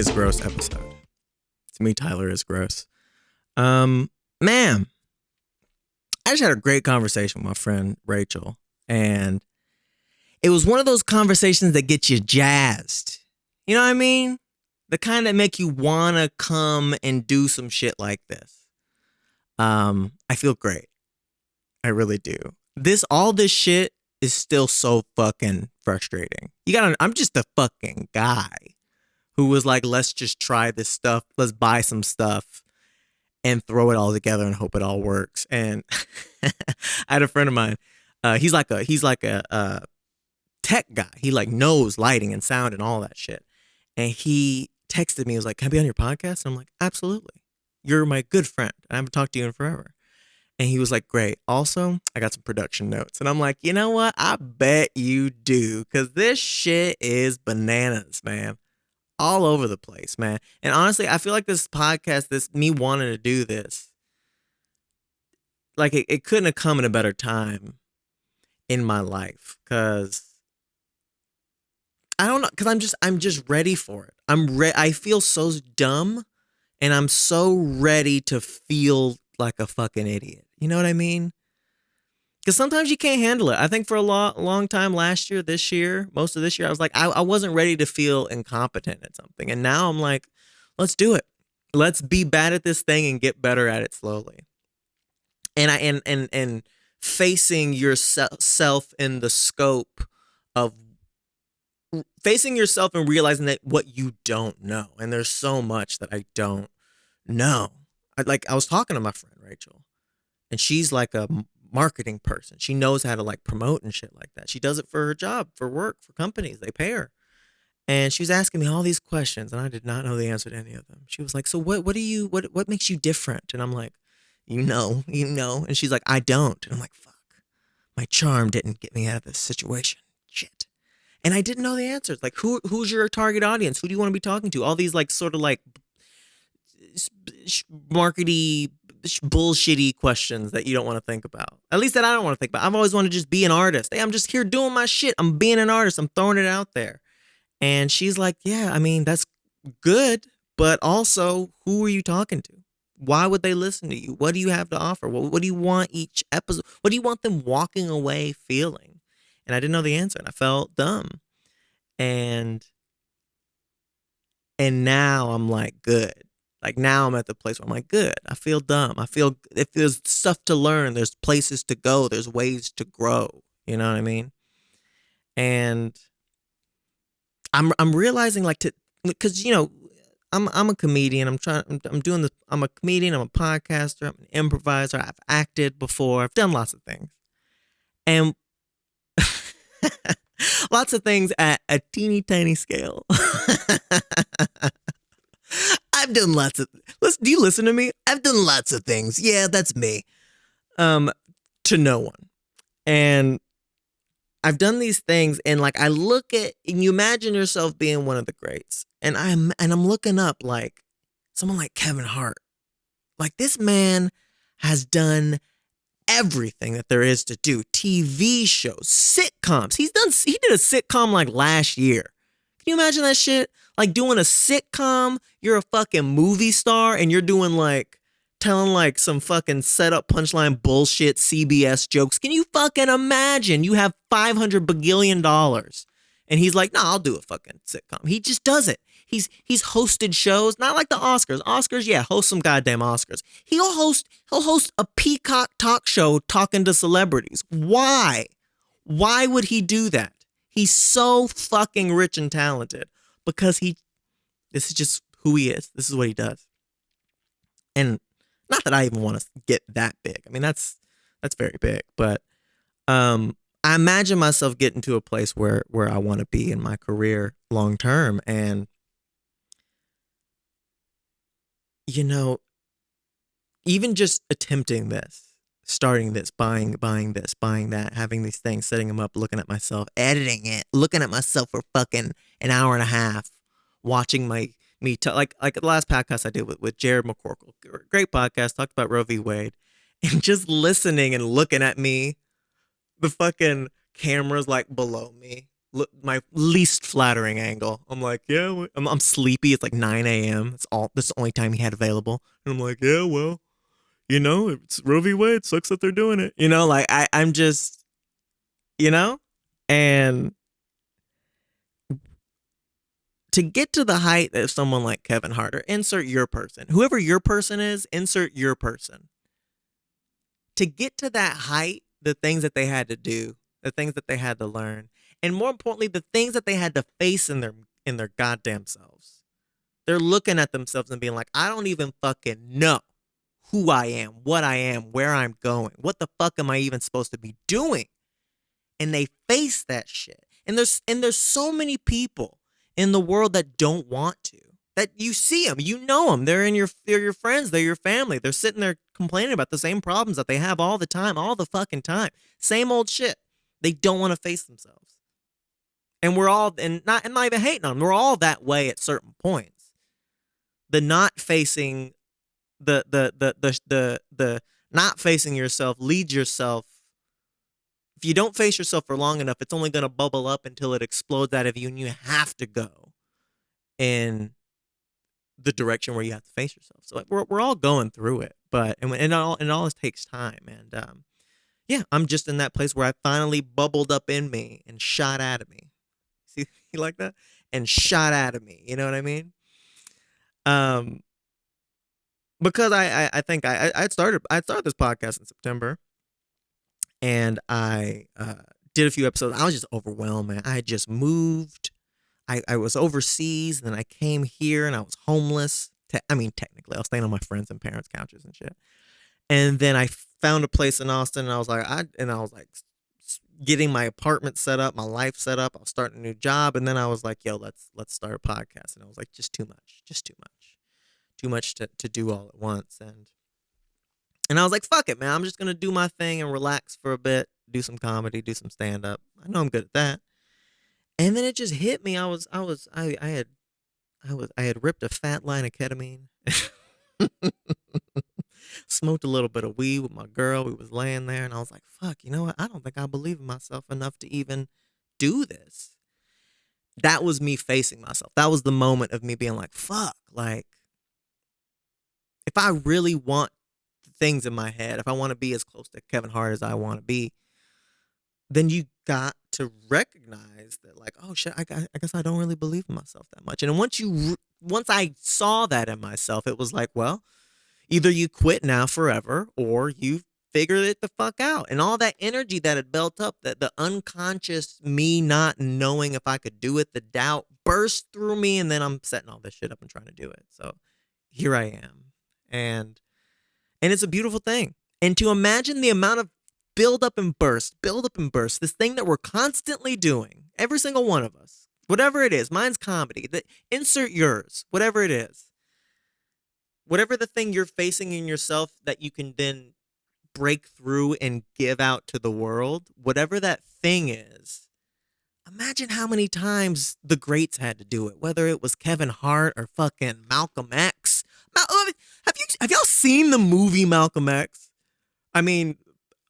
Is Groce episode. It's me, Tyler Is Groce. Man, I just had a great conversation with my friend Rachel, and it was one of those conversations that get you jazzed. You know what I mean? The kind that make you want to come and do some shit like this. I feel great. I really do. All this shit is still so fucking frustrating. I'm just a fucking guy who was like, let's just try this stuff. Let's buy some stuff and throw it all together and hope it all works. And I had a friend of mine. He's like a tech guy. He like knows lighting and sound and all that shit. And he texted me. He was like, "Can I be on your podcast?" And I'm like, "Absolutely. You're my good friend. I haven't talked to you in forever." And he was like, "Great. Also, I got some production notes." And I'm like, you know what? I bet you do. Because this shit is bananas, man. All over the place, man. And honestly, I feel like this podcast, me wanting to do this, like it couldn't have come at a better time in my life. Because I don't know. Because I'm just ready for it. I feel so dumb. And I'm so ready to feel like a fucking idiot. You know what I mean? Because sometimes you can't handle it. I think for a long time last year, this year, most of this year, I was like, I wasn't ready to feel incompetent at something. And now I'm like, let's do it. Let's be bad at this thing and get better at it slowly. And facing yourself in the scope of facing yourself and realizing that what you don't know. And there's so much that I don't know. I was talking to my friend Rachel, and she's like a marketing person. She knows how to like promote and shit like that. She does it for her job, for work, for companies. They pay her. And she was asking me all these questions, and I did not know the answer to any of them. She was like, "So what makes you different?" And I'm like, you know. And she's like, "I don't." And I'm like, fuck. My charm didn't get me out of this situation. Shit. And I didn't know the answers. Like, who's your target audience? Who do you want to be talking to? All these like sort of like markety, bullshitty questions that you don't want to think about. At least that I don't want to think about. I've always wanted to just be an artist. Hey, I'm just here doing my shit. I'm being an artist. I'm throwing it out there. And she's like, yeah, I mean, that's good. But also, who are you talking to? Why would they listen to you? What do you have to offer? What do you want each episode? What do you want them walking away feeling? And I didn't know the answer, and I felt dumb. And now I'm like, good. Like now I'm at the place where I'm like, good. I feel dumb. I feel if there's stuff to learn, there's places to go, there's ways to grow. You know what I mean? And I'm realizing like because I'm a comedian. I'm a comedian. I'm a podcaster. I'm an improviser. I've acted before. I've done lots of things, and lots of things at a teeny tiny scale. I've done lots of. Do you listen to me? I've done lots of things. Yeah, that's me. To no one, and I've done these things, and like I look at, and you imagine yourself being one of the greats, and I'm looking up like someone like Kevin Hart. Like this man has done everything that there is to do. TV shows, sitcoms. He did a sitcom like last year. Can you imagine that shit? Like doing a sitcom, you're a fucking movie star, and you're doing like telling like some fucking setup punchline bullshit CBS jokes. Can you fucking imagine? You have $500 bagillion, and he's like, "Nah, I'll do a fucking sitcom." He just does it. He's hosted shows, not like the Oscars. Oscars, yeah, host some goddamn Oscars. He'll host a Peacock talk show talking to celebrities. Why? Why would he do that? He's so fucking rich and talented because this is just who he is. This is what he does. And not that I even want to get that big. I mean, that's very big, but I imagine myself getting to a place where I want to be in my career long term. And even just attempting this, starting this, buying this, buying that, having these things, setting them up, looking at myself, editing it, looking at myself for fucking an hour and a half, watching me like the last podcast I did with Jared McCorkle, great podcast, talked about Roe v. Wade, and just listening and looking at me, the fucking cameras like below me, my least flattering angle. I'm like, yeah, I'm sleepy. It's like 9 a.m. That's the only time he had available. And I'm like, yeah, well, it's Roe v. Wade. Sucks that they're doing it. Like I'm just, and to get to the height of someone like Kevin Hart, or insert your person, whoever your person is, insert your person. To get to that height, the things that they had to do, the things that they had to learn, and more importantly, the things that they had to face in their goddamn selves. They're looking at themselves and being like, I don't even fucking know who I am, what I am, where I'm going. What the fuck am I even supposed to be doing? And they face that shit. And there's so many people in the world that don't want to. That you see them, you know them. They're your friends, they're your family. They're sitting there complaining about the same problems that they have all the time, all the fucking time. Same old shit. They don't want to face themselves. And we're all, and not even hating on them, we're all that way at certain points. The not facing the not facing yourself leads yourself. If you don't face yourself for long enough, it's only going to bubble up until it explodes out of you, and you have to go in the direction where you have to face yourself. So we're all going through it, but and all this takes time. And yeah, I'm just in that place where I finally bubbled up in me and shot out of me. See, you like that? And shot out of me. You know what I mean? Because I think I started this podcast in September, and I did a few episodes. I was just overwhelmed, man. I had just moved. I was overseas, and then I came here, and I was homeless. Technically, I was staying on my friends' and parents' couches and shit. And then I found a place in Austin, and I was like getting my apartment set up, my life set up. I was starting a new job, and then I was like, yo, let's start a podcast. And I was like, just too much to do all at once. And I was like, fuck it, man. I'm just gonna do my thing and relax for a bit, do some comedy, do some stand up. I know I'm good at that. And then it just hit me. I had ripped a fat line of ketamine, smoked a little bit of weed with my girl. We was laying there, and I was like, fuck, you know what? I don't think I believe in myself enough to even do this. That was me facing myself. That was the moment of me being like, fuck, like, if I really want things in my head, if I want to be as close to Kevin Hart as I want to be, then you got to recognize that, like, oh shit, I guess I don't really believe in myself that much. And once I saw that in myself, it was like, well, either you quit now forever, or you figure it the fuck out. And all that energy that had built up, that the unconscious me not knowing if I could do it, the doubt burst through me, and then I'm setting all this shit up and trying to do it. So here I am, and it's a beautiful thing. And to imagine the amount of build up and burst, this thing that we're constantly doing, every single one of us, whatever it is. Mine's comedy. Insert yours, whatever it is. Whatever the thing you're facing in yourself that you can then break through and give out to the world, whatever that thing is, imagine how many times the greats had to do it, whether it was Kevin Hart or fucking Malcolm X. Have y'all seen the movie Malcolm X? I mean,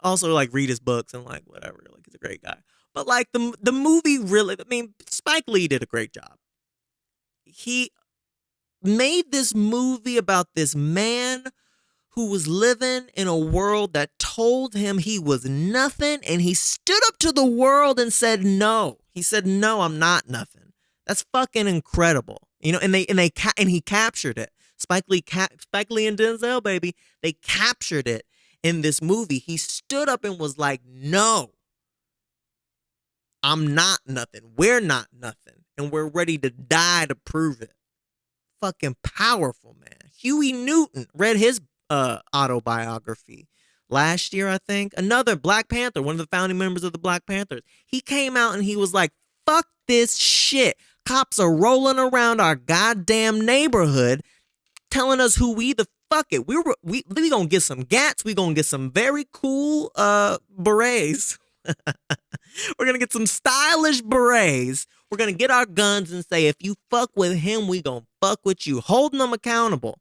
also like read his books and like whatever, like he's a great guy. But like the movie really, I mean, Spike Lee did a great job. He made this movie about this man who was living in a world that told him he was nothing, and he stood up to the world and said no. He said, no, I'm not nothing. That's fucking incredible. And he captured it. Spike Lee and Denzel, baby, they captured it in this movie. He stood up and was like, no, I'm not nothing. We're not nothing. And we're ready to die to prove it. Fucking powerful, man. Huey Newton, read his autobiography last year, I think. Another Black Panther, one of the founding members of the Black Panthers. He came out and he was like, fuck this shit. Cops are rolling around our goddamn neighborhood telling us who we the fuck it. We gonna get some gats. We gonna get some very cool berets. We're gonna get some stylish berets. We're gonna get our guns and say, if you fuck with him, we gonna fuck with you. Holding them accountable.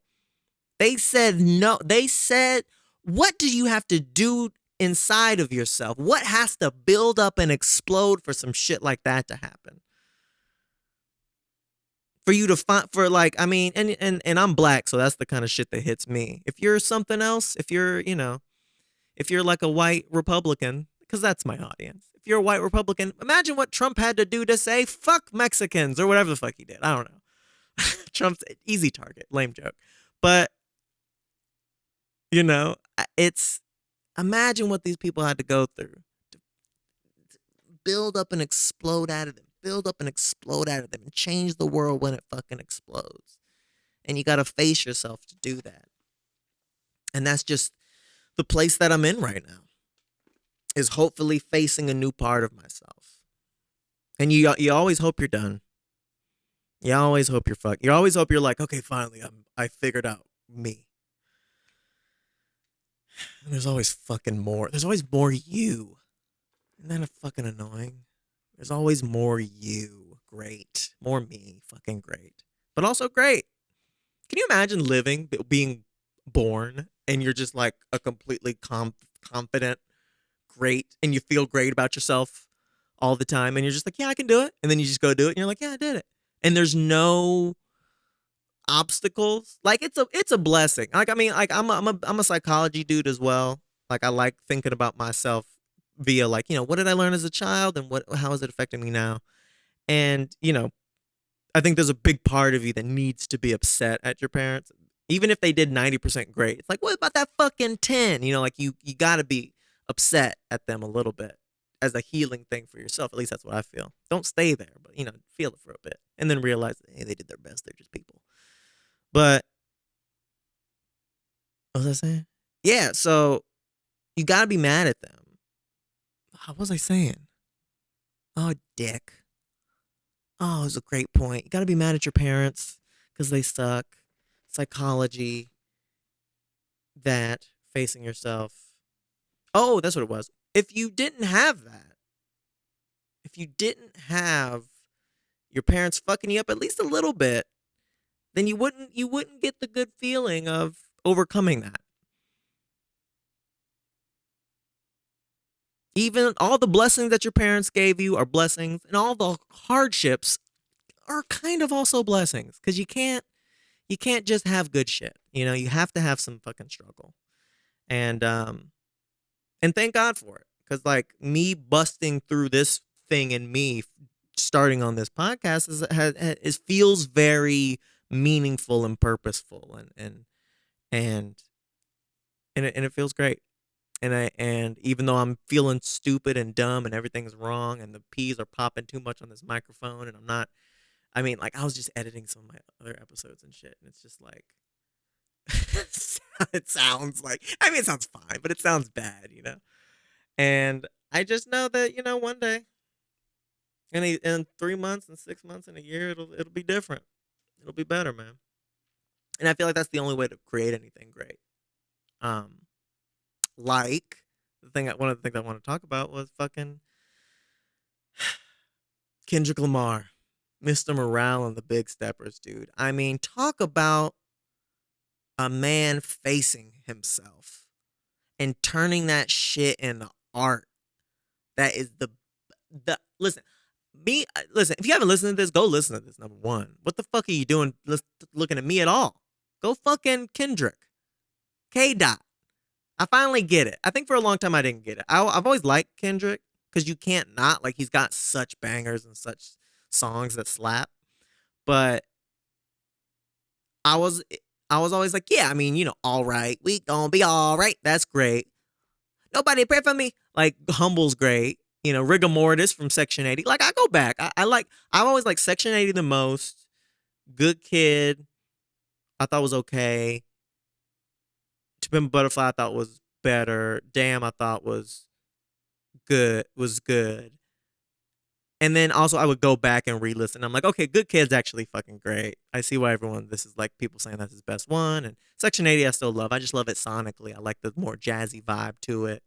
They said no. They said, what do you have to do inside of yourself? What has to build up and explode for some shit like that to happen? For you to find, for like, I mean, and I'm black, so that's the kind of shit that hits me. If you're something else, if you're, if you're like a white Republican, because that's my audience. If you're a white Republican, imagine what Trump had to do to say, fuck Mexicans, or whatever the fuck he did. I don't know. Trump's easy target, lame joke. But, it's, imagine what these people had to go through to build up and explode out of them, and change the world when it fucking explodes. And you got to face yourself to do that. And that's just the place that I'm in right now, is hopefully facing a new part of myself. And you always hope you're done. You always hope you're fucked. You always hope you're like, okay, finally, I figured out me. And there's always fucking more. There's always more you. Isn't that fucking annoying? There's always more you. Great. More me. Fucking great. But also great. Can you imagine being born, and you're just like a completely confident, great, and you feel great about yourself all the time, and you're just like, yeah, I can do it. And then you just go do it, and you're like, yeah, I did it. And there's no obstacles. Like, it's a blessing. Like, I mean, like, I'm a psychology dude as well. Like, I like thinking about myself via, like, what did I learn as a child, and how is it affecting me now? And, I think there's a big part of you that needs to be upset at your parents, even if they did 90% great. It's like, what about that fucking 10? Like, you got to be upset at them a little bit as a healing thing for yourself. At least that's what I feel. Don't stay there, but, feel it for a bit, and then realize, hey, they did their best. They're just people. But what was I saying? Yeah, so you got to be mad at them. What was I saying? Oh, dick. Oh, it was a great point. You got to be mad at your parents because they suck. Psychology. That. Facing yourself. Oh, that's what it was. If you didn't have that, if you didn't have your parents fucking you up at least a little bit, then you wouldn't get the good feeling of overcoming that. Even all the blessings that your parents gave you are blessings, and all the hardships are kind of also blessings, because you can't just have good shit. You have to have some fucking struggle. And thank God for it, because like me busting through this thing in me, starting on this podcast is feels very meaningful and purposeful, and it feels great. And even though I'm feeling stupid and dumb and everything's wrong and the P's are popping too much on this microphone and I'm not, I mean, like, I was just editing some of my other episodes and shit, and it's just like, it sounds like, I mean, it sounds fine, but it sounds bad, And I just know that, one day, in 3 months and 6 months and a year, it'll be different. It'll be better, man. And I feel like that's the only way to create anything great. Like one of the things I want to talk about was fucking Kendrick Lamar, Mr. Morale and the Big Steppers, dude. I mean, talk about a man facing himself and turning that shit into art. That is the listen. If you haven't listened to this, go listen to this. Number one, what the fuck are you doing looking at me at all? Go fucking Kendrick. K. Dot. I finally get it. I think for a long time I didn't get it. I've always liked Kendrick because you can't not. Like, he's got such bangers and such songs that slap. But I was always like, yeah, I mean, all right. We gonna be all right. That's great. Nobody pray for me. Like, Humble's great. Rigor Mortis from Section 80. Like, I go back. I've always liked Section 80 the most. Good Kid, I thought was okay. To Pimp a Butterfly, I thought was better. Damn, I thought was good. And then also I would go back and re-listen. I'm like, okay, Good Kid's actually fucking great. I see why this is like people saying that's his best one. And Section 80 I still love. I just love it sonically. I like the more jazzy vibe to it.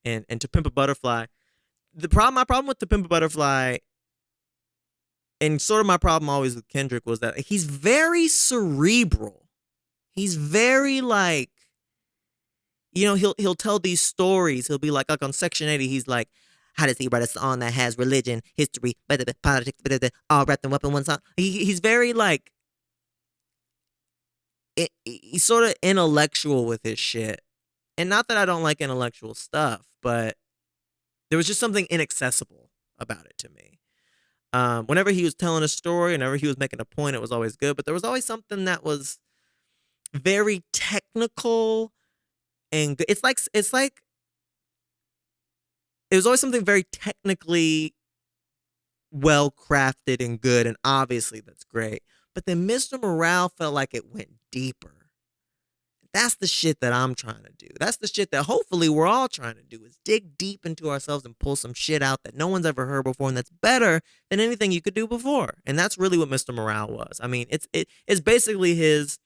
And To Pimp a Butterfly, my problem with To Pimp a Butterfly, and sort of my problem always with Kendrick, was that he's very cerebral. He's very like, he'll tell these stories. He'll be like on Section 80, he's like, how does he write a song that has religion, history, politics, all wrapped up in one song? He's very like, he's sort of intellectual with his shit. And not that I don't like intellectual stuff, but there was just something inaccessible about it to me. Whenever he was telling a story, whenever he was making a point, it was always good. But there was always something that was very technical and good. It's like it was always something very technically well crafted and good, and obviously that's great. But then Mr. Morale felt like it went deeper. That's the shit that I'm trying to do. That's the shit that hopefully we're all trying to do, is dig deep into ourselves and pull some shit out that no one's ever heard before and that's better than anything you could do before. And that's really what Mr. Morale was. I mean, it's basically his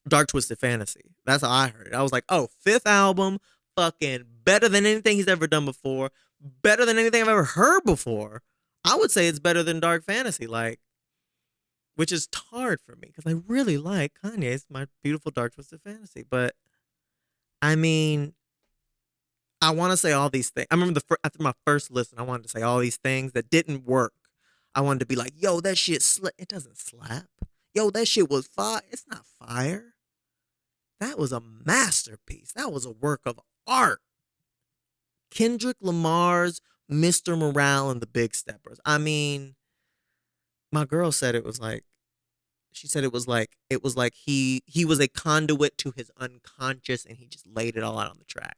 Dark Twisted Fantasy. That's how I heard it. I was like, oh, fifth album, fucking better than anything he's ever done before, better than anything I've ever heard before. I would say it's better than Dark Fantasy, like, which is hard for me because I really like Kanye's My Beautiful Dark Twisted Fantasy. But I mean, I want to say all these things. I remember after my first listen, I wanted to say all these things that didn't work. I wanted to be like, yo, that shit it doesn't slap. Yo, that shit was fire. It's not fire. That was a masterpiece. That was a work of art. Kendrick Lamar's Mr. Morale and the Big Steppers. I mean, my girl said it was like, she said it was like he was a conduit to his unconscious and he just laid it all out on the track.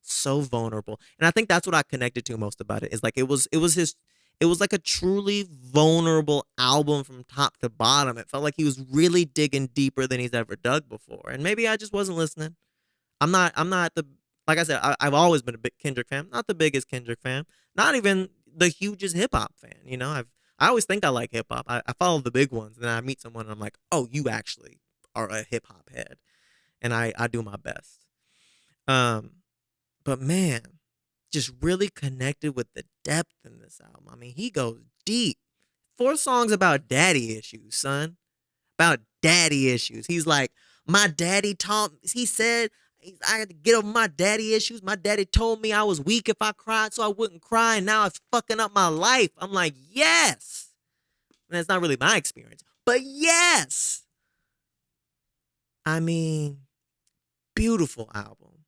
So vulnerable. And I think that's what I connected to most about it, is like it was like a truly vulnerable album from top to bottom. It felt like he was really digging deeper than he's ever dug before. And maybe I just wasn't listening. I'm not the, like I said, I've always been a big Kendrick fan. Not the biggest Kendrick fan. Not even the hugest hip hop fan. You know, I always think I like hip hop. I follow the big ones, and then I meet someone and I'm like, oh, you actually are a hip hop head. And I do my best. But man, just really connected with the depth in this album. I mean, he goes deep. 4 songs about daddy issues, son. About daddy issues. He's like, my daddy he said, I had to get over my daddy issues. My daddy told me I was weak if I cried, so I wouldn't cry, and now it's fucking up my life. I'm like, yes. And that's not really my experience, but yes. I mean, beautiful album.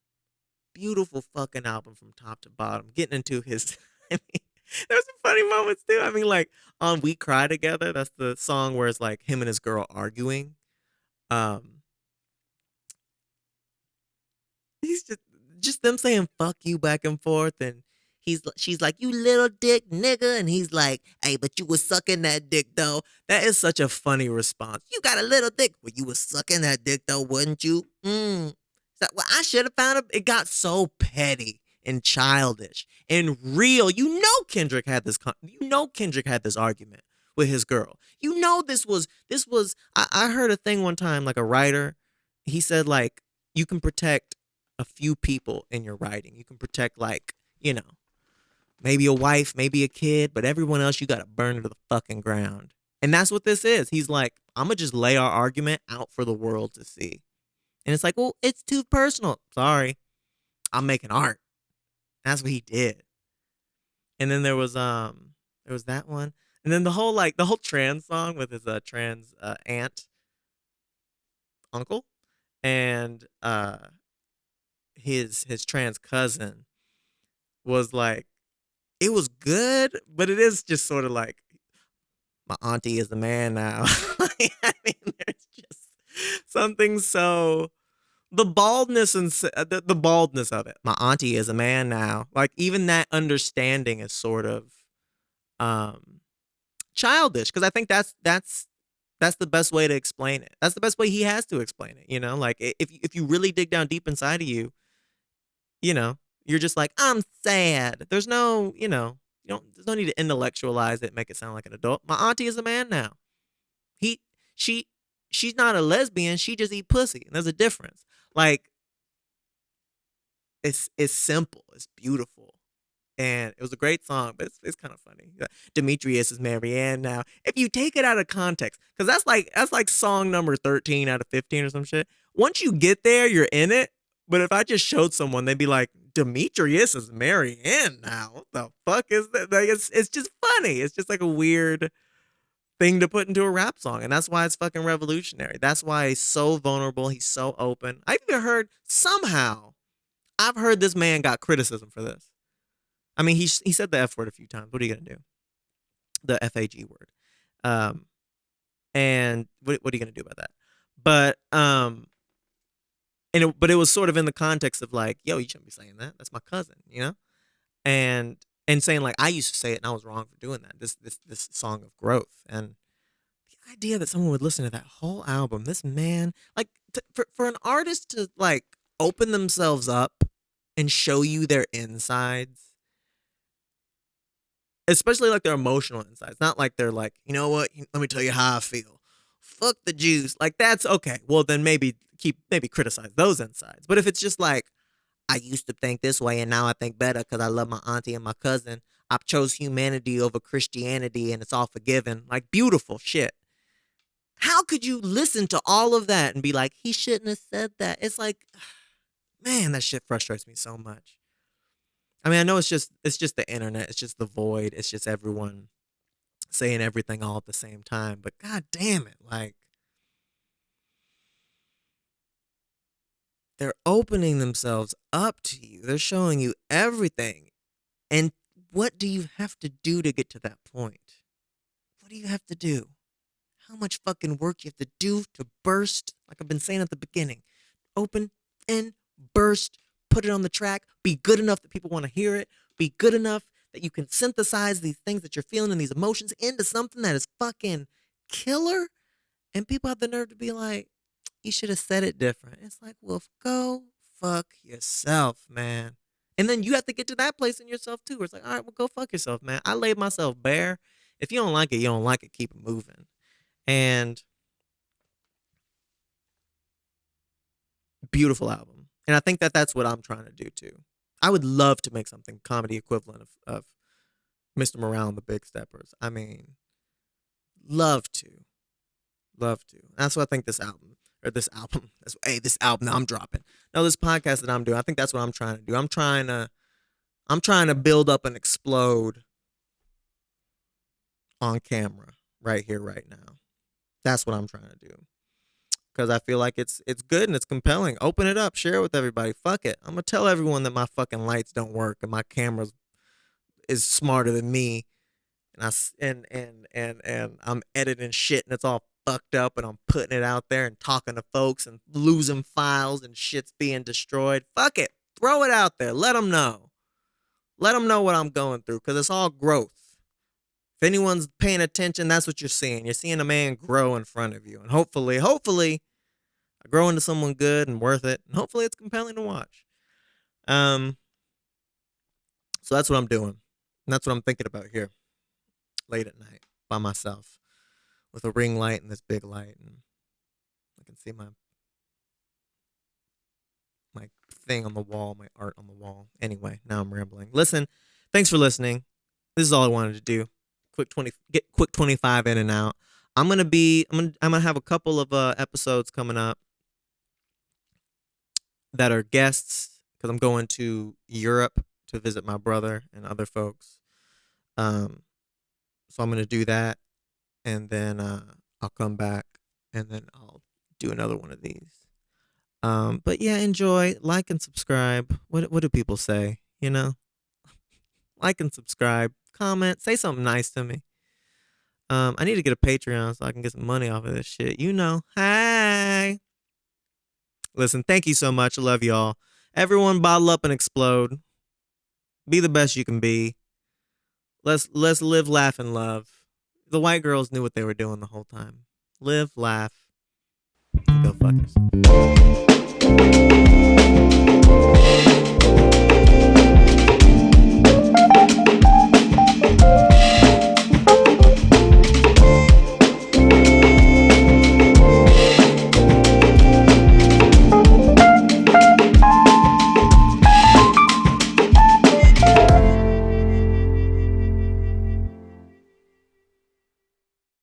Beautiful fucking album from top to bottom. Getting into his, I mean, there's some funny moments too. I mean, like on We Cry Together, that's the song where it's like him and his girl arguing. He's just them saying fuck you back and forth, and she's like, you little dick nigga, and he's like, hey, but you was sucking that dick though. That is such a funny response. You got a little dick, well, you was sucking that dick though, wouldn't you? Well, I should have found it. It got so petty and childish and real. You know Kendrick had this argument with his girl. You know this was I heard a thing one time, like a writer, he said like, you can protect a few people in your writing. You can protect, like, you know, maybe a wife, maybe a kid, but everyone else you got to burn to the fucking ground. And that's what this is. He's like, I'm going to just lay our argument out for the world to see. And it's like, well, it's too personal. Sorry. I'm making art. That's what he did. And then there was that one. And then the whole trans song with his trans aunt, uncle, and his trans cousin was like, it was good, but it is just sort of like, my auntie is the man now. I mean, there's just something so, the baldness and the baldness of it. My auntie is a man now. Like, even that understanding is sort of childish, because I think that's the best way to explain it. That's the best way he has to explain it. You know, like if you really dig down deep inside of you, you know, you're just like, I'm sad. There's no, you know, there's no need to intellectualize it, make it sound like an adult. My auntie is a man now. She's not a lesbian. She just eat pussy. And there's a difference. Like, it's simple. It's beautiful. And it was a great song, but it's kind of funny. Demetrius is Marianne now. If you take it out of context, because that's like song number 13 out of 15 or some shit. Once you get there, you're in it. But if I just showed someone, they'd be like, Demetrius is Marianne now. What the fuck is that? Like, it's just funny. It's just like a weird thing to put into a rap song. And that's why it's fucking revolutionary. That's why he's so vulnerable. He's so open. I've even heard somehow, I've heard this man got criticism for this. I mean, he said the F word a few times. What are you going to do? The FAG word. And what are you going to do about that? But, but it was sort of in the context of like, yo, you shouldn't be saying that. That's my cousin, you know? And saying like, I used to say it and I was wrong for doing that. This song of growth. And the idea that someone would listen to that whole album, this man, like for an artist to like open themselves up and show you their insides, especially like their emotional insides, not like they're like, you know what, let me tell you how I feel. Fuck the Jews. Like that's okay. Well, then maybe criticize those insides. But if it's just like, I used to think this way and now I think better because I love my auntie and my cousin. I chose humanity over Christianity and it's all forgiven. Like beautiful shit. How could you listen to all of that and be like, he shouldn't have said that? It's like, man, that shit frustrates me so much. I mean, I know it's just the internet. It's just the void. It's just everyone saying everything all at the same time. But god damn it, like they're opening themselves up to you. They're showing you everything. And what do you have to do to get to that point? What do you have to do? How much fucking work you have to do to burst? Like I've been saying at the beginning, open and burst, put it on the track, be good enough that people want to hear it, be good enough that you can synthesize these things that you're feeling and these emotions into something that is fucking killer. And people have the nerve to be like, you should have said it different. It's like, well, go fuck yourself, man. And then you have to get to that place in yourself too, where it's like, all right, well, go fuck yourself, man. I laid myself bare. If you don't like it, you don't like it. Keep it moving. And beautiful album. And I think that that's what I'm trying to do too. I would love to make something comedy equivalent of Mr. Morale and the Big Steppers. I mean, love to. That's what I think this album that I'm dropping. No, this podcast that I'm doing, I think that's what I'm trying to do. I'm trying to build up and explode on camera right here, right now. That's what I'm trying to do. Because I feel like it's good and it's compelling. Open it up, share it with everybody. Fuck it. I'm gonna tell everyone that my fucking lights don't work and my camera is smarter than me, and I'm editing shit and it's all fucked up and I'm putting it out there and talking to folks and losing files and shit's being destroyed. Fuck it. Throw it out there. Let them know. Let them know what I'm going through because it's all growth. If anyone's paying attention, that's what you're seeing. You're seeing a man grow in front of you. And hopefully, I grow into someone good and worth it. And hopefully it's compelling to watch. So that's what I'm doing. And that's what I'm thinking about here. Late at night by myself. With a ring light and this big light. And I can see my thing on the wall, my art on the wall. Anyway, now I'm rambling. Listen, thanks for listening. This is all I wanted to do. Get quick 25 in and out. I'm gonna have a couple of episodes coming up that are guests because I'm going to Europe to visit my brother and other folks. So I'm gonna do that, and then I'll come back, and then I'll do another one of these. But yeah, enjoy, like and subscribe. What do people say? You know, like and subscribe. Comment, say something nice to me. I need to get a Patreon so I can get some money off of this shit. You know, hey. Listen, thank you so much. I love y'all. Everyone bottle up and explode. Be the best you can be. Let's live, laugh, and love. The white girls knew what they were doing the whole time. Live, laugh, and go fuck yourself.